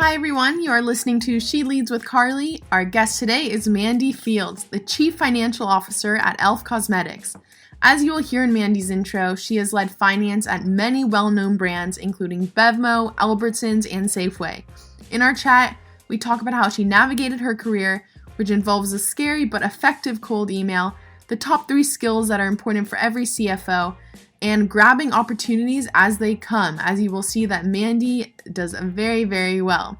Hi everyone, you are listening to She Leads with Carly. Our guest today is Mandy Fields, the Chief Financial Officer at e.l.f. Cosmetics. As you will hear in Mandy's intro, she has led finance at many well-known brands including Bevmo, Albertsons, and Safeway. In our chat, we talk about how she navigated her career, which involves a scary but effective cold email, the top 3 skills that are important for every CFO, and grabbing opportunities as they come, as you will see that Mandy does very, very well.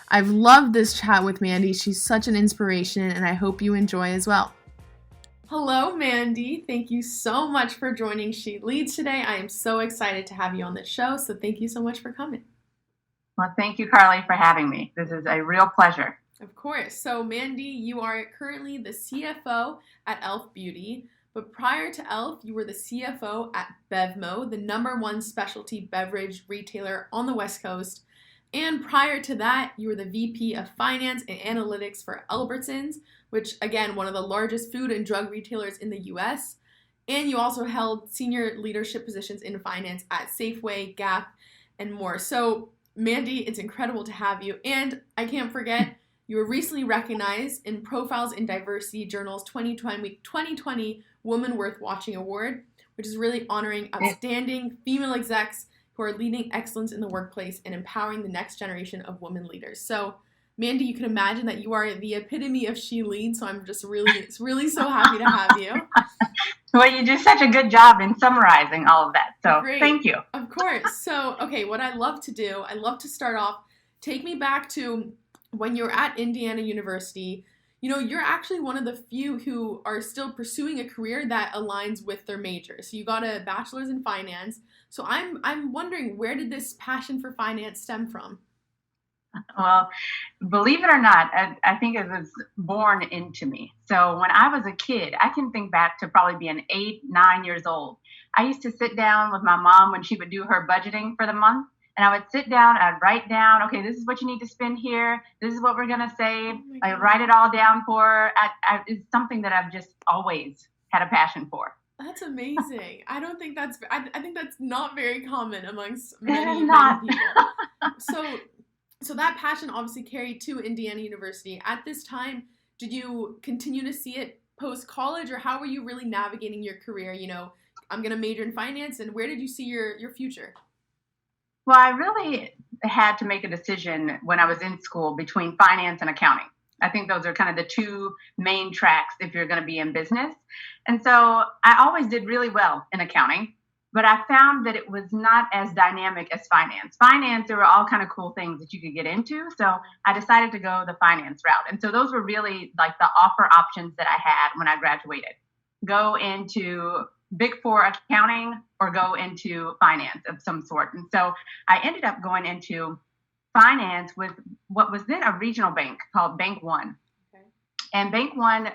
I've loved this chat with Mandy. She's such an inspiration, and I hope you enjoy as well. Hello, Mandy. Thank you so much for joining She Leads today. I am so excited to have you on the show, so thank you so much for coming. Well, thank you, Carly, for having me. This is a real pleasure. Of course. So, Mandy, you are currently the CFO at e.l.f. Beauty. But prior to e.l.f., you were the CFO at Bevmo, the #1 specialty beverage retailer on the West Coast. And prior to that, you were the VP of Finance and Analytics for Albertsons, which, again, one of the largest food and drug retailers in the U.S. And you also held senior leadership positions in finance at Safeway, Gap, and more. So, Mandy, it's incredible to have you. And I can't forget, you were recently recognized in Profiles in Diversity Journal's 2020 Woman Worth Watching Award, which is really honoring outstanding female execs who are leading excellence in the workplace and empowering the next generation of women leaders. So, Mandy, you can imagine that you are the epitome of She Leads, so I'm just really so happy to have you. Well, you do such a good job in summarizing all of that, so Great. Thank you. Of course. So, okay, what I love to do, I love to start off, take me back to when you were at Indiana University. You know, you're actually one of the few who are still pursuing a career that aligns with their major. So you got a bachelor's in finance. So I'm wondering, where did this passion for finance stem from? Well, believe it or not, I think it was born into me. So when I was a kid, I can think back to probably being 8, 9 years old. I used to sit down with my mom when she would do her budgeting for the month. And I would sit down, I'd write down, okay, this is what you need to spend here. This is what we're going to save. I write it all down for her. It's something that I've just always had a passion for. That's amazing. I think that's not very common amongst many people. So that passion obviously carried to Indiana University. At this time, did you continue to see it post-college, or how were you really navigating your career? You know, I'm going to major in finance, and where did you see your future? Well, I really had to make a decision when I was in school between finance and accounting. I think those are kind of the 2 main tracks if you're going to be in business. And so I always did really well in accounting, but I found that it was not as dynamic as finance. Finance, there were all kind of cool things that you could get into. So I decided to go the finance route. And so those were really like the offer options that I had when I graduated. Go into Big 4 accounting or go into finance of some sort. And so I ended up going into finance with what was then a regional bank called Bank One. Okay. And Bank One,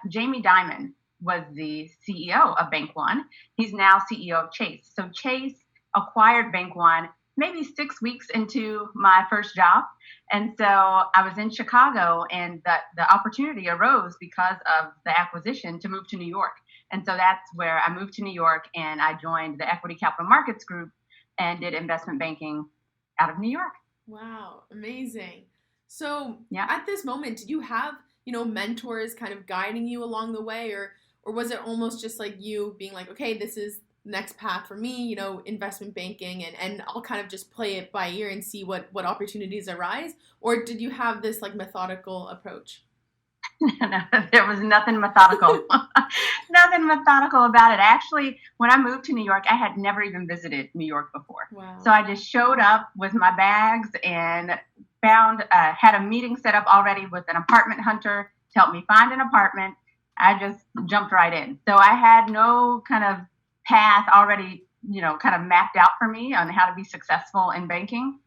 Jamie Dimon was the CEO of Bank One. He's now CEO of Chase. So Chase acquired Bank One maybe 6 weeks into my first job. And so I was in Chicago, and the opportunity arose because of the acquisition to move to New York. And so that's where I moved to New York, and I joined the Equity Capital Markets Group and did investment banking out of New York. Wow, amazing. So At this moment, did you have, mentors kind of guiding you along the way, or was it almost just like you being like, okay, this is the next path for me, investment banking, and I'll kind of just play it by ear and see what opportunities arise? Or did you have this like methodical approach? No, there was nothing methodical. Nothing methodical about it. Actually, when I moved to New York, I had never even visited New York before. Wow. So I just showed up with my bags and had a meeting set up already with an apartment hunter to help me find an apartment. I just jumped right in. So I had no kind of path already, kind of mapped out for me on how to be successful in banking.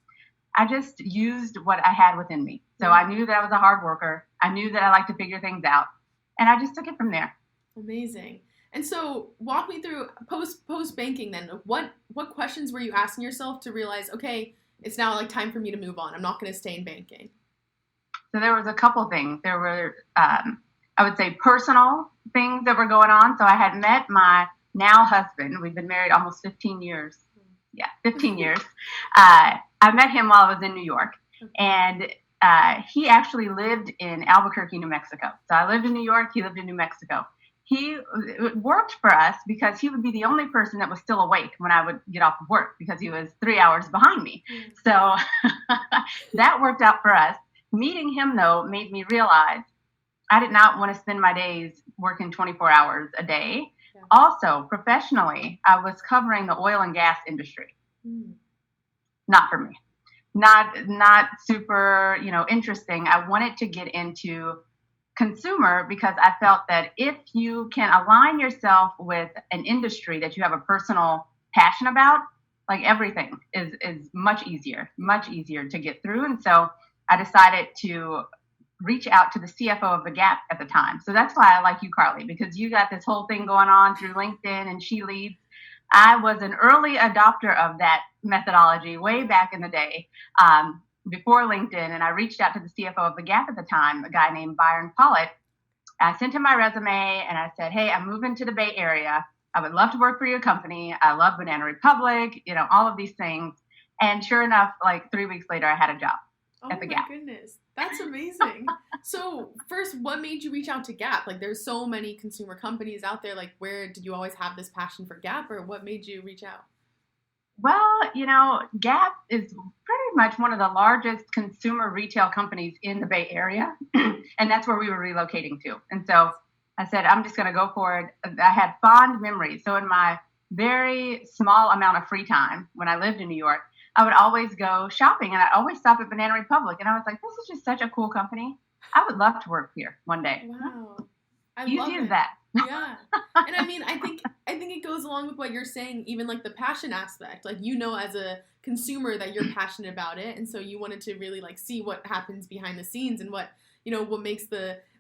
I just used what I had within me. So I knew that I was a hard worker. I knew that I liked to figure things out. And I just took it from there. Amazing. And so walk me through post banking then. What questions were you asking yourself to realize, okay, it's now like time for me to move on. I'm not going to stay in banking. So there was a couple things. There were, I would say, personal things that were going on. So I had met my now husband. We've been married almost 15 years. Yeah, 15 years. I met him while I was in New York. And he actually lived in Albuquerque, New Mexico. So I lived in New York. He lived in New Mexico. It worked for us because he would be the only person that was still awake when I would get off of work because he was 3 hours behind me. So that worked out for us. Meeting him, though, made me realize I did not want to spend my days working 24 hours a day. Yeah. Also, professionally, I was covering the oil and gas industry. Not for me. Not super, interesting. I wanted to get into consumer because I felt that if you can align yourself with an industry that you have a personal passion about, like everything is much easier to get through. And so I decided to reach out to the CFO of the Gap at the time. So that's why I like you, Carly, because you got this whole thing going on through LinkedIn and She Leads. I was an early adopter of that methodology way back in the day. Before LinkedIn, and I reached out to the CFO of the Gap at the time, a guy named Byron Pollitt. I sent him my resume and I said, hey, I'm moving to the Bay Area. I would love to work for your company. I love Banana Republic, all of these things. And sure enough, like 3 weeks later, I had a job at the Gap. Oh my goodness. That's amazing. So first, what made you reach out to Gap? Like there's so many consumer companies out there. Like where did you always have this passion for Gap, or what made you reach out? Well, Gap is pretty much one of the largest consumer retail companies in the Bay Area, and that's where we were relocating to. And so I said, I'm just going to go for it. I had fond memories. So in my very small amount of free time when I lived in New York, I would always go shopping, and I'd always stop at Banana Republic. And I was like, this is just such a cool company. I would love to work here one day. Wow. You do that. Yeah. And I mean, I think it goes along with what you're saying, even like the passion aspect. Like, as a consumer that you're passionate about it. And so you wanted to really like see what happens behind the scenes and what makes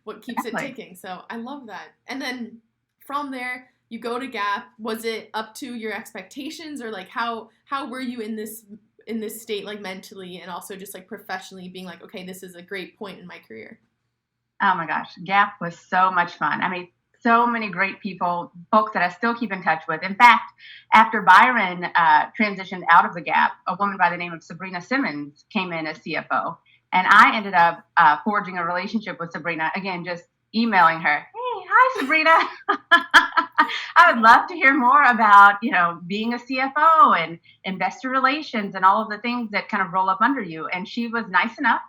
what keeps it ticking. So I love that. And then from there, you go to Gap. Was it up to your expectations, or like how were you in this state, like mentally and also just like professionally being like, okay, this is a great point in my career? Oh my gosh. Gap was so much fun. I mean, so many great people, folks that I still keep in touch with. In fact, after Byron transitioned out of the Gap, a woman by the name of Sabrina Simmons came in as CFO. And I ended up forging a relationship with Sabrina, again, just emailing her. Hey, hi, Sabrina. I would love to hear more about, being a CFO and investor relations and all of the things that kind of roll up under you. And she was nice enough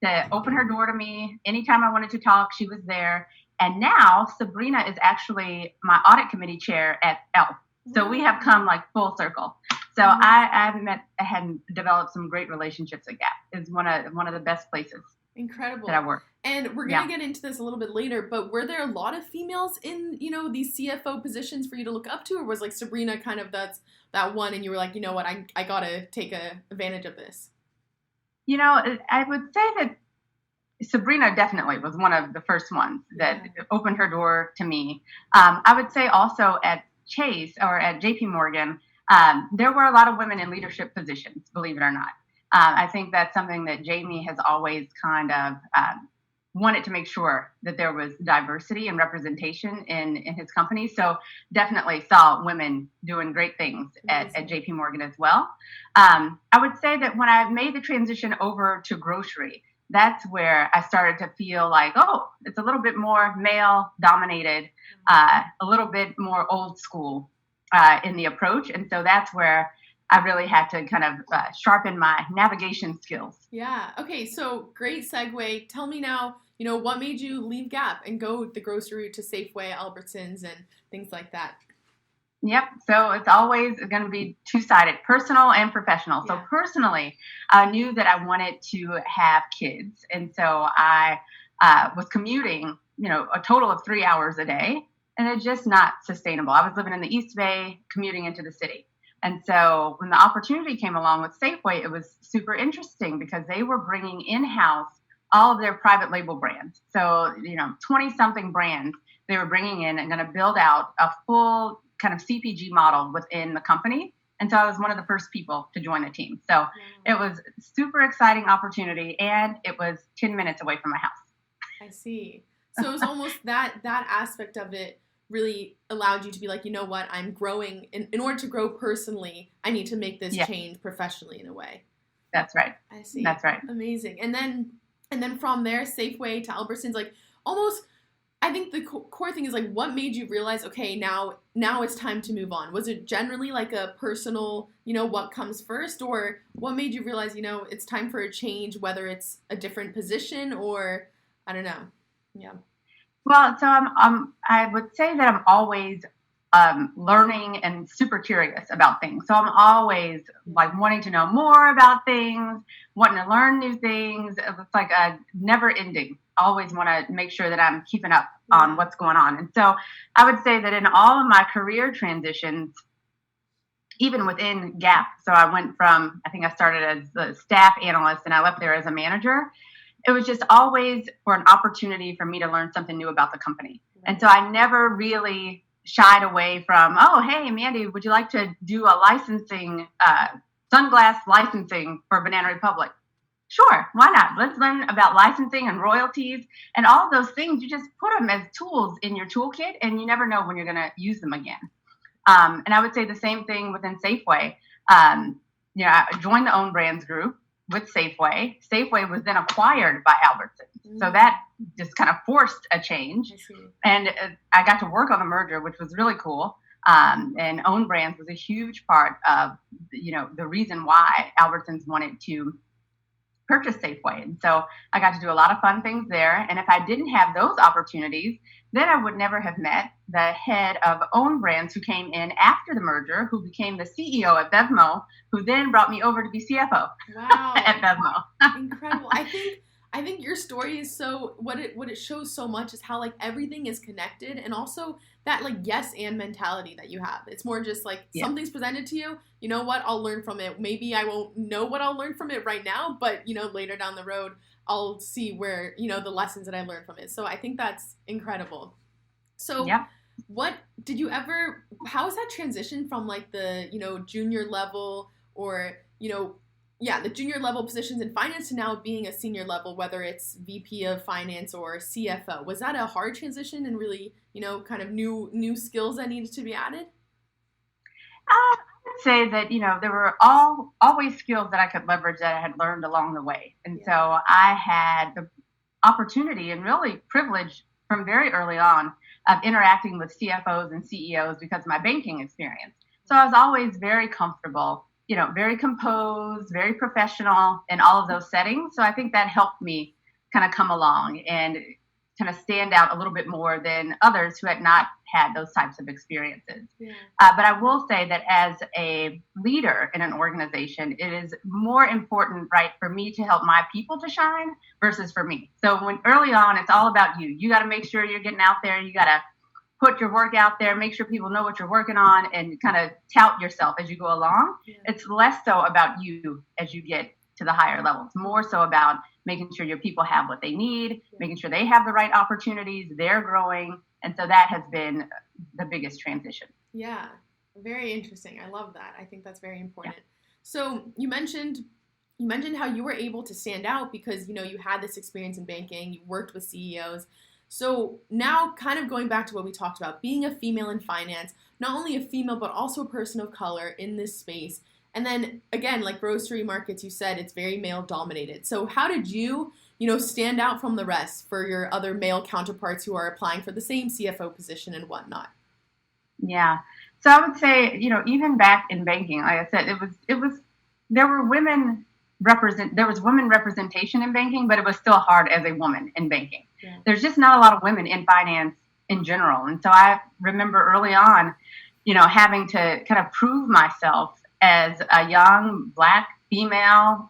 to open her door to me. Anytime I wanted to talk, she was there. And now Sabrina is actually my audit committee chair at e.l.f. So we have come like full circle. So I had developed some great relationships at Gap. It's one of the best places. Incredible. That I work. And we're going to get into this a little bit later, but were there a lot of females in, these CFO positions for you to look up to, or was like Sabrina kind of that one and you were like, you know what, I got to take advantage of this? I would say that Sabrina definitely was one of the first ones that opened her door to me. I would say also at Chase or at JP Morgan, there were a lot of women in leadership positions, believe it or not. I think that's something that Jamie has always kind of wanted to make sure that there was diversity and representation in his company. So definitely saw women doing great things at JP Morgan as well. I would say that when I made the transition over to grocery, that's where I started to feel like, oh, it's a little bit more male dominated, a little bit more old school in the approach. And so that's where I really had to kind of sharpen my navigation skills. Yeah. Okay. So great segue. Tell me now, what made you leave Gap and go the grocery to Safeway, Albertsons, and things like that? Yep. So it's always going to be two-sided, personal and professional. Yeah. So personally, I knew that I wanted to have kids. And so I was commuting, a total of 3 hours a day, and it's just not sustainable. I was living in the East Bay, commuting into the city. And so when the opportunity came along with Safeway, it was super interesting because they were bringing in-house all of their private label brands. So, 20-something brands they were bringing in and going to build out a full kind of CPG model within the company. And so I was one of the first people to join the team. So it was a super exciting opportunity, and it was 10 minutes away from my house. I see. So it was almost that aspect of it really allowed you to be like, you know what, I'm growing. In order to grow personally, I need to make this change professionally in a way. That's right. I see. That's right. Amazing. And then from there, Safeway to Albertsons, like almost. I think the core thing is like, what made you realize, okay, now it's time to move on? Was it generally like a personal, what comes first, or what made you realize, it's time for a change, whether it's a different position or I don't know. Yeah. Well, so I would say that I'm always learning and super curious about things. So I'm always like wanting to know more about things, wanting to learn new things. It's like a never ending. Always want to make sure that I'm keeping up on what's going on. And so I would say that in all of my career transitions, even within Gap, so I went from, I think I started as the staff analyst and I left there as a manager. It was just always for an opportunity for me to learn something new about the company. And so I never really shied away from, oh, hey, Mandy, would you like to do a licensing, sunglass licensing for Banana Republic? Sure, why not? Let's learn about licensing and royalties and all of those things. You just put them as tools in your toolkit and you never know when you're going to use them again. And I would say the same thing within Safeway. I joined the Own Brands group with Safeway. Safeway was then acquired by Albertsons. So that just kind of forced a change. And I got to work on the merger, which was really cool. And Own Brands was a huge part of, the reason why Albertsons wanted to purchase Safeway. And so I got to do a lot of fun things there. And if I didn't have those opportunities, then I would never have met the head of Own Brands who came in after the merger, who became the CEO at BevMo, who then brought me over to be CFO at BevMo. Incredible. I think your story is so, what it shows so much is how like everything is connected, and also that like yes and mentality that you have. It's more just like something's presented to you, you know what, I'll learn from it. Maybe I won't know what I'll learn from it right now, but later down the road I'll see where, the lessons that I learned from it. So I think that's incredible. So what did you ever, how was that transition from like the, junior level or, the junior level positions in finance to now being a senior level, whether it's VP of finance or CFO? Was that a hard transition and really, kind of new skills that needed to be added? I would say that, there were always skills that I could leverage that I had learned along the way. And so I had the opportunity and really privilege from very early on of interacting with CFOs and CEOs because of my banking experience. So I was always very comfortable, very composed, very professional in all of those settings. So I think that helped me kind of come along and kind of stand out a little bit more than others who had not had those types of experiences. But I will say that as a leader in an organization, it is more important, right, for me to help my people to shine versus for me. So when early on, it's all about you. You got to make sure you're getting out there. You got to put your work out there, make sure people know what you're working on, and kind of tout yourself as you go along. It's less so about you as you get to the higher levels, more so about making sure your people have what they need, making sure they have the right opportunities, they're growing. And so that has been the biggest transition. Yeah, very interesting. I love that. I think that's very important. So you mentioned how you were able to stand out because, you had this experience in banking, you worked with CEOs. So now kind of going back to what we talked about, being a female in finance, not only a female, but also a person of color in this space. And then again, like grocery markets, you said it's very male dominated. So how did you, stand out from the rest for your other male counterparts who are applying for the same CFO position and whatnot? Yeah. So I would say, even back in banking, like I said, there was women representation in banking, but it was still hard as a woman in banking. There's just not a lot of women in finance in general. And so I remember early on, having to kind of prove myself as a young Black female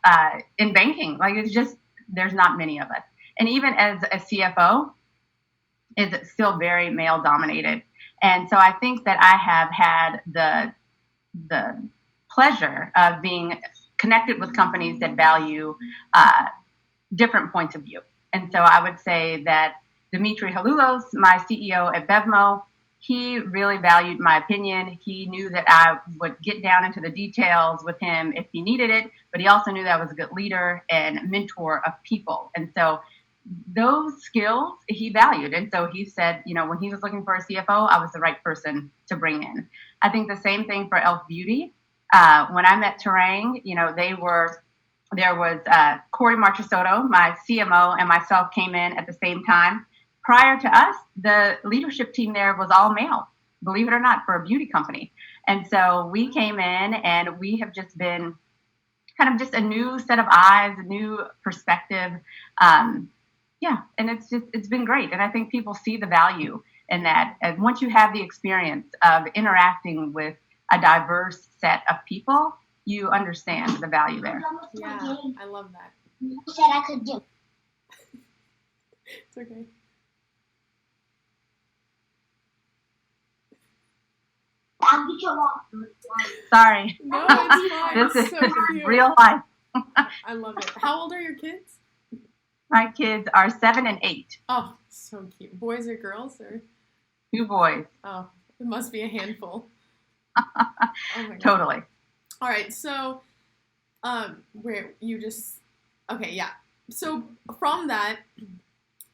in banking. Like it's just, there's not many of us. And even as a CFO, it's still very male dominated. And so I think that I have had the pleasure of being connected with companies that value different points of view. And so I would say that Dimitri Halulos, my CEO at BevMo, he really valued my opinion. He knew that I would get down into the details with him if he needed it, but he also knew that I was a good leader and mentor of people. And so those skills he valued. And so he said, when he was looking for a CFO, I was the right person to bring in. I think the same thing for e.l.f. Beauty. When I met Tarang, they were There was Corey Marchesotto, my CMO, and myself came in at the same time. Prior to us, the leadership team there was all male, believe it or not, for a beauty company. And so we came in and we have just been kind of just a new set of eyes, a new perspective. And it's been great. And I think people see the value in that. And once you have the experience of interacting with a diverse set of people, you understand the value there. Yeah, I love that. You said I could do. It's okay. I'll get your walk. Sorry. No, it's fine. This It's is so cute. real life. I love it. How old are your kids? My kids are 7 and 8. Oh, so cute. Boys or girls? Or 2 boys. oh, it must be a handful. Oh my God. Totally. All right, so where you just okay, yeah. So from that,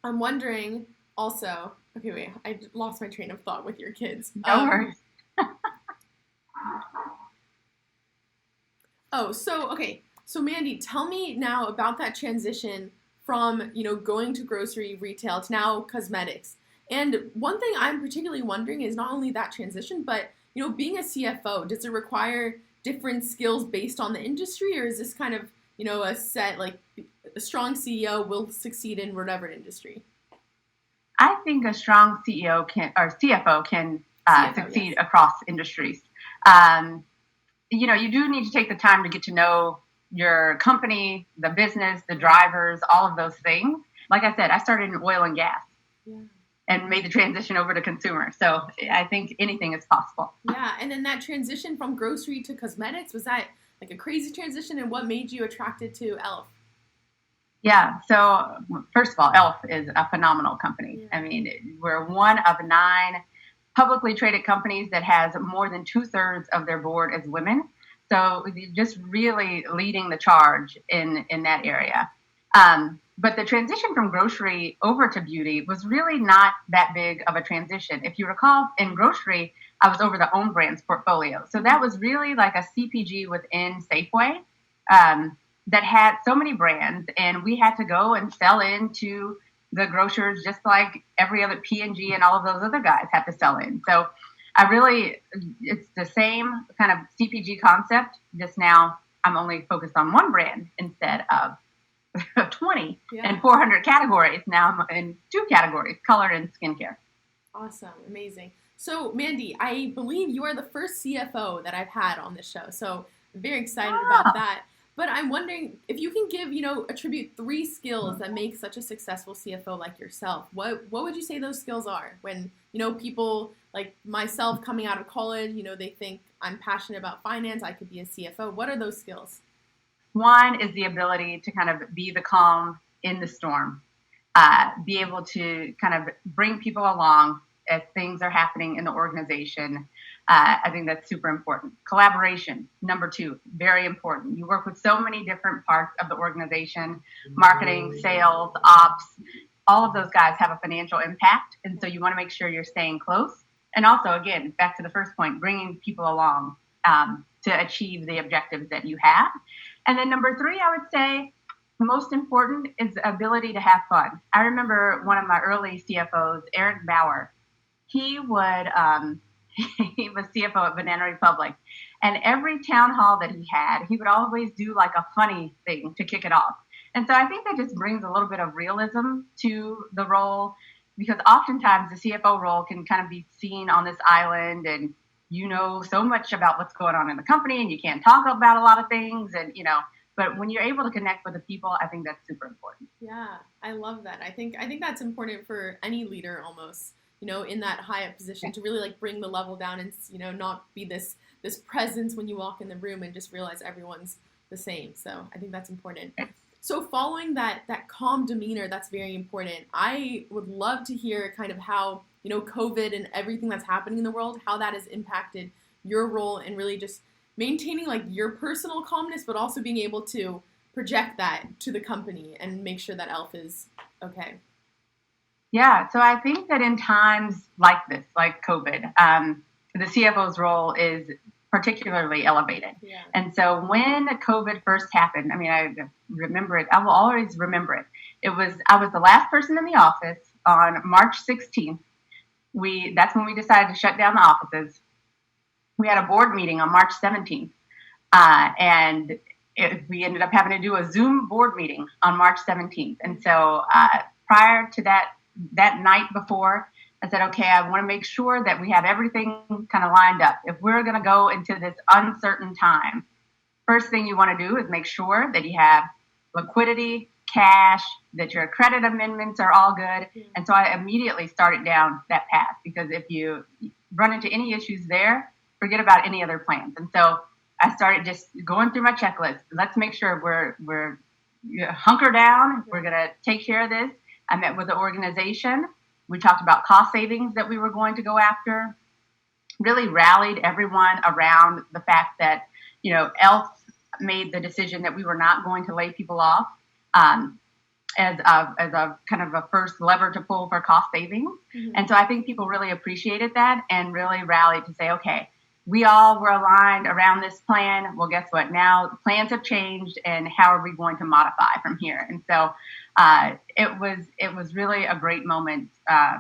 I'm wondering also. Okay, wait, I lost my train of thought with your kids. No worries. So Mandy, tell me now about that transition from going to grocery retail to now cosmetics. And one thing I'm particularly wondering is not only that transition, but being a CFO, does it require different skills based on the industry, or is this kind of a set, like a strong CEO will succeed in whatever industry? I think a strong CEO CFO can succeed across industries. You do need to take the time to get to know your company, the business, the drivers, all of those things. Like I said, I started in oil and gas and made the transition over to consumer. So I think anything is possible. Yeah, and then that transition from grocery to cosmetics, was that like a crazy transition, and what made you attracted to e.l.f.? Yeah, so first of all, e.l.f. is a phenomenal company. Yeah. I mean, we're one of 9 publicly traded companies that has more than 2/3 of their board as women. So just really leading the charge in that area. But the transition from grocery over to beauty was really not that big of a transition. If you recall, in grocery, I was over the own brands portfolio. So that was really like a CPG within Safeway that had so many brands, and we had to go and sell into the grocers just like every other P&G and all of those other guys have to sell in. So it's the same kind of CPG concept, just now I'm only focused on one brand instead of 20 and 400 categories. Now I'm in 2 categories, color and skincare. Awesome. Amazing. So Mandy, I believe you are the first CFO that I've had on this show. So I'm very excited about that. But I'm wondering if you can give, attribute 3 skills that make such a successful CFO like yourself. What would you say those skills are? When, people like myself coming out of college, they think I'm passionate about finance, I could be a CFO. What are those skills? One is the ability to kind of be the calm in the storm, be able to kind of bring people along as things are happening in the organization. I think that's super important. Collaboration, number 2, very important. You work with so many different parts of the organization, marketing, sales, ops. All of those guys have a financial impact, and so you want to make sure you're staying close. And also, again, back to the first point, bringing people along to achieve the objectives that you have. And then number 3, I would say, most important is the ability to have fun. I remember one of my early CFOs, Eric Bauer. He would he was CFO at Banana Republic, and every town hall that he had, he would always do like a funny thing to kick it off. And so I think that just brings a little bit of realism to the role, because oftentimes the CFO role can kind of be seen on this island, and so much about what's going on in the company, and you can't talk about a lot of things, and but when you're able to connect with the people, I think that's super important. Yeah, I love that. I think that's important for any leader almost. In that high up position, to really like bring the level down and not be this presence when you walk in the room and just realize everyone's the same. So I think that's important. So following that calm demeanor, that's very important. I would love to hear kind of how COVID and everything that's happening in the world, how that has impacted your role in really just maintaining like your personal calmness, but also being able to project that to the company and make sure that e.l.f. is okay. Yeah, so I think that in times like this, like COVID, the CFO's role is particularly elevated. Yeah. And so when COVID first happened, I mean, I remember it. I will always remember it. I was the last person in the office on March 16th. That's when we decided to shut down the offices. We had a board meeting on March 17th. And we ended up having to do a Zoom board meeting on March 17th. And so prior to that night before, I said, okay, I want to make sure that we have everything kind of lined up. If we're going to go into this uncertain time, first thing you want to do is make sure that you have liquidity, cash, that your credit amendments are all good. And so I immediately started down that path, because if you run into any issues there, forget about any other plans. And so I started just going through my checklist. Let's make sure we're hunker down. We're going to take care of this. I met with the organization. We talked about cost savings that we were going to go after. Really rallied everyone around the fact that, e.l.f. made the decision that we were not going to lay people off as a kind of a first lever to pull for cost savings. Mm-hmm. And so I think people really appreciated that and really rallied to say, okay, we all were aligned around this plan. Well, guess what? Now the plans have changed, and how are we going to modify from here? And so it was really a great moment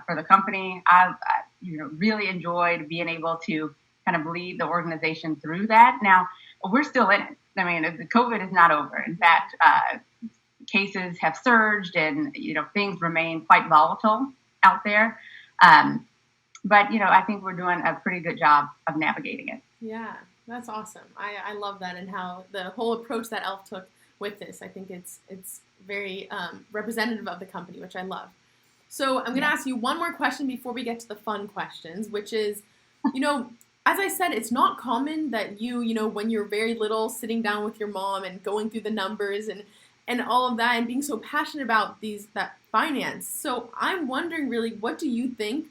for the company. I really enjoyed being able to kind of lead the organization through that. Now we're still in it. I mean, the COVID is not over. In fact, cases have surged, and things remain quite volatile out there. But, I think we're doing a pretty good job of navigating it. Yeah, that's awesome. I love that, and how the whole approach that e.l.f. took with this. I think it's very representative of the company, which I love. So I'm going to ask you one more question before we get to the fun questions, which is, as I said, it's not common that when you're very little, sitting down with your mom and going through the numbers and all of that and being so passionate about that finance. So I'm wondering, really, what do you think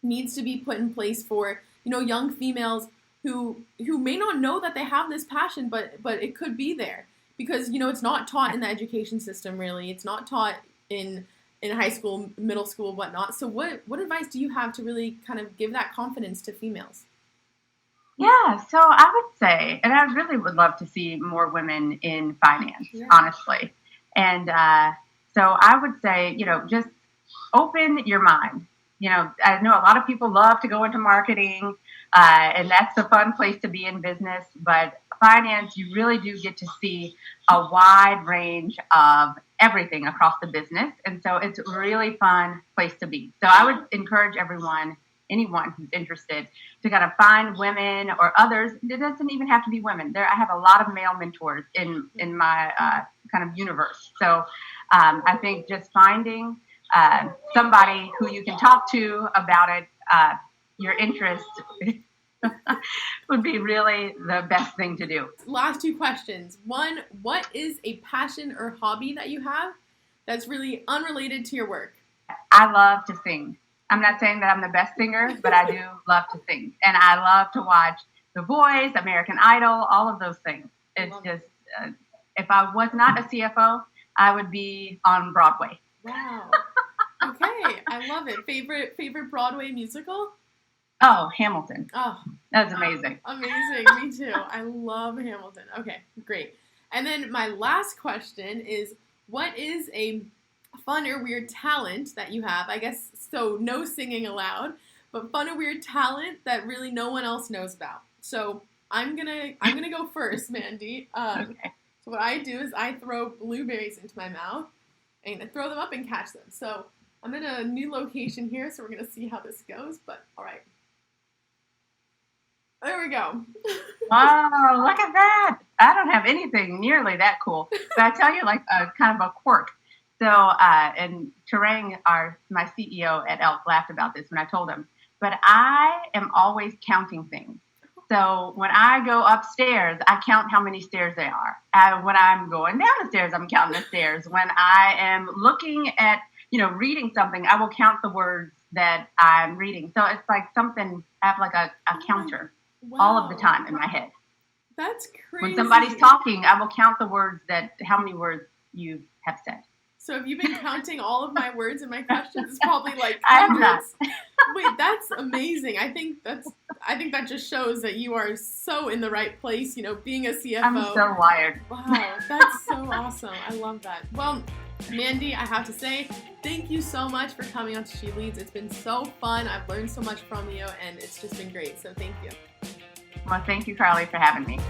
needs to be put in place for young females who may not know that they have this passion, but it could be there, because it's not taught in the education system, really. It's not taught in high school, middle school, whatnot. So what advice do you have to really kind of give that confidence to females? Yeah, so I would say, and I really would love to see more women in finance, honestly. And so I would say, just open your mind. I know a lot of people love to go into marketing, and that's a fun place to be in business. But finance, you really do get to see a wide range of everything across the business. And so it's a really fun place to be. So I would encourage anyone who's interested, to kind of find women or others. It doesn't even have to be women. I have a lot of male mentors in my kind of universe. So I think just finding somebody who you can talk to about it, your interest, would be really the best thing to do. Last two questions. One, what is a passion or hobby that you have that's really unrelated to your work? I love to sing. I'm not saying that I'm the best singer, but I do love to sing. And I love to watch The Voice, American Idol, all of those things. It's just, if I was not a CFO, I would be on Broadway. Wow. Okay, I love it. Favorite Broadway musical? Oh, Hamilton. Oh, that's amazing. Amazing. Me too. I love Hamilton. Okay, great. And then my last question is, what is a fun or weird talent that you have? I guess, so no singing allowed, but fun or weird talent that really no one else knows about. So I'm gonna go first, Mandy. Okay. So what I do is I throw blueberries into my mouth and I throw them up and catch them. So I'm in a new location here, so we're gonna see how this goes. But all right, there we go. Wow, look at that! I don't have anything nearly that cool. But I tell you, like a kind of a quirk. So, and Tarang, my CEO at e.l.f. laughed about this when I told him, but I am always counting things. So when I go upstairs, I count how many stairs there are. When I'm going down the stairs, I'm counting the stairs. When I am looking at, reading something, I will count the words that I'm reading. So it's like something, I have like a counter all of the time in my head. That's crazy. When somebody's talking, I will count the words how many words you have said. So have you been counting all of my words and my questions? It's probably like I'm not. hundreds. Wait, that's amazing. I think that just shows that you are so in the right place, being a CFO. I'm so wired. Wow, that's so awesome. I love that. Well, Mandy, I have to say, thank you so much for coming on to She Leads. It's been so fun. I've learned so much from you, and it's just been great. So thank you. Well, thank you, Carly, for having me.